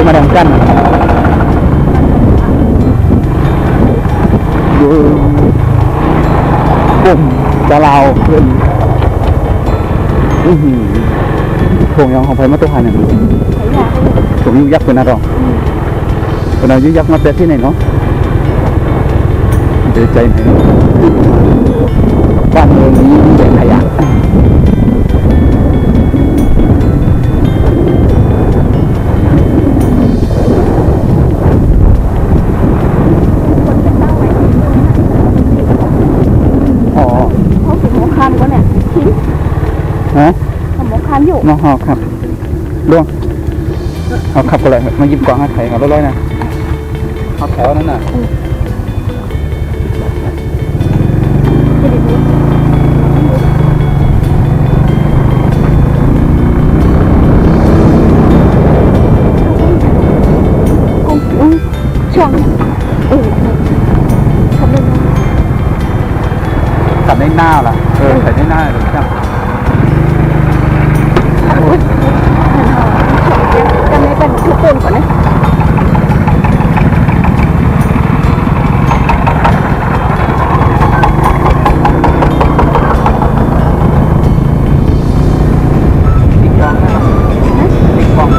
ยมาแดงกันอยู่กลุ่มดาลาวเพื่อนถงยังของไฟมาตัวหันอย่างถงยักษ์เป็นอะไรเป็นอะไรยักษ์มาแต่ที่ไหนเนาะเดี๋ยวใจไหนบ้านเมืองนี้มีแต่ขยะอยู่น้องหอครับล่วงเอาขับกันเลยมายิ้มกวางให้ไทยเอาร้อยๆนะเอาแถวนั้นน่ะช่วงขับในหน้าล่ะใส่ในหน้าเลยครับจะไม่เป็นทุกคนก่อนนะติ๊กกล้องนะครับติ๊กกล้อง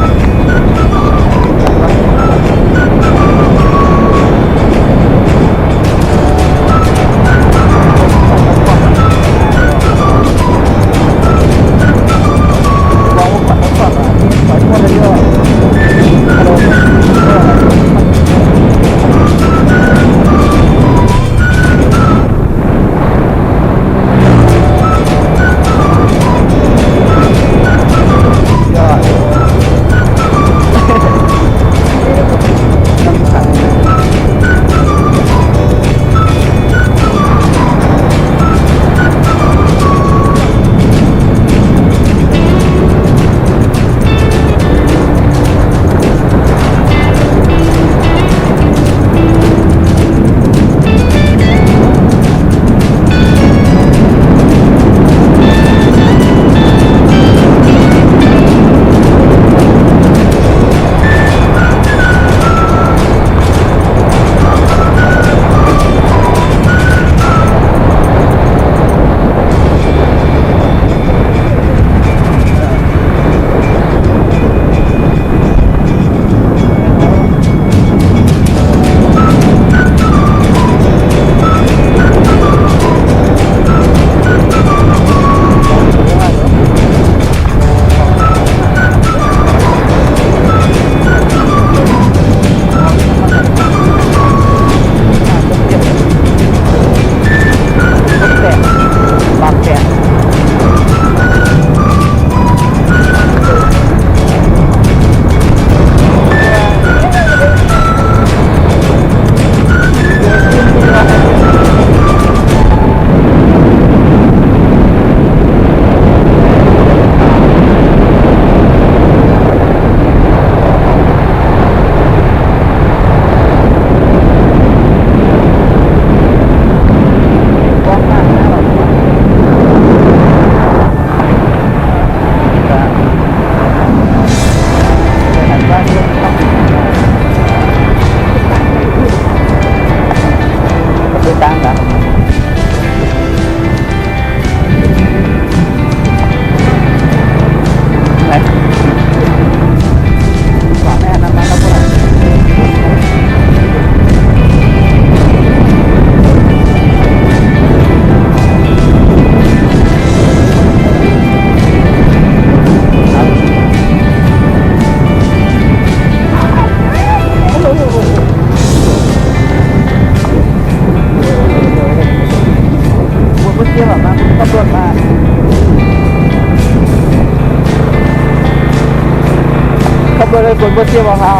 เลยคนบนเชียร์ของเรา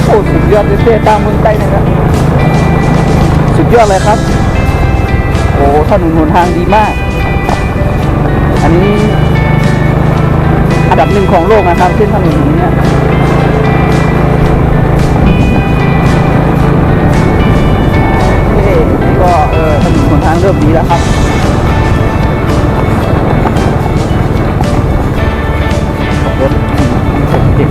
โอ้สุดยอดเลยเต้ตามเมืองใต้นะครับสุดยอดเลยครับโอ้ถนนหนทางดีมากอันนี้อันดับหนึ่งของโลกนะครับเส้นถนนนี้ก็ถนนหนทางเริ่มดีแล้วครับรถเจ็บ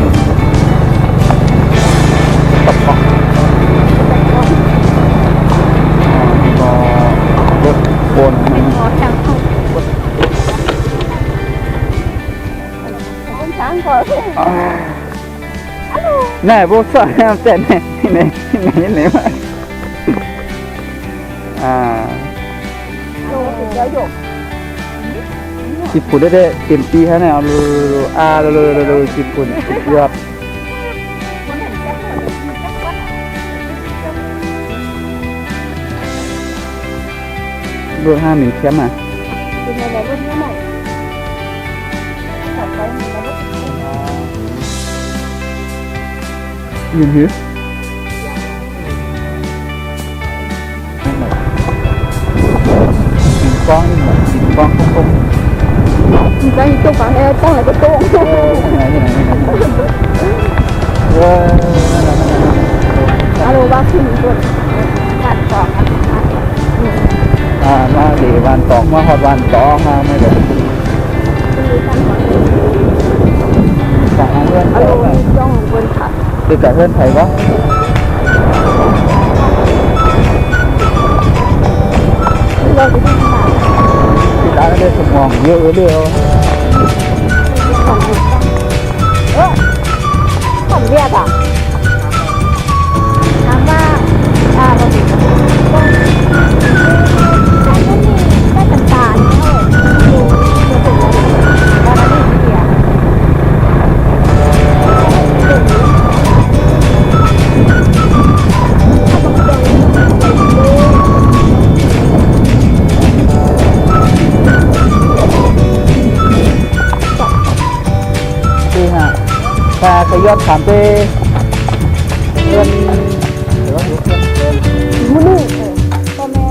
này vô sợ em tên này mà à chụp phút đấy tìm tí thế nào rồi chụp phút được luôn hai mình xem à nhìn hứ nhìn con không mình đang chụp vào đây con lại có tô này alo bác sĩ mình tuần bạn cònมาดีวันตอกมาหอดวันตอกมาไม่ได้จากนั้นเพื่อน alo trong vườn thật คือกับเพื่อนไทยวะ rồi thì đi mà ที่ร้านได้สมองเยอะเดียว còn việt à tháng ba rồi thì con cái tần tàn thôi nhiều tuổi rồi nó đi gì àคือฮะถ้าขยอดถามไปเพื่อนเดี๋ยวอยู่เพื่อน mulu con mẹ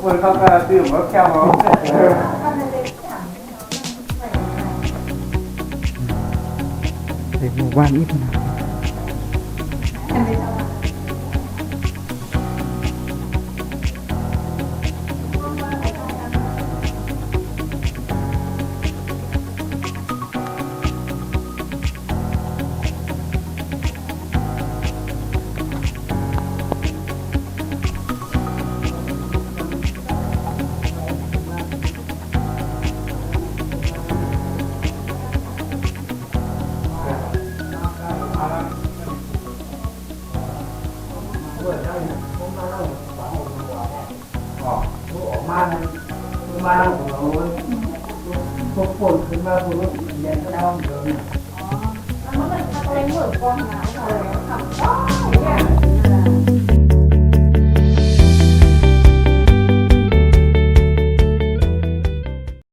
คนเขาก็ดื่มแล้วแก้วเขาเด็กหมู่บ้านนี่ขนาด ออกมามาหัวพวกฝนขึ้นมาพวกเย็นก็ได้ห้องเดิม แล้วมันเป็นอะไรเหมือนกองน้ำอะไรทำ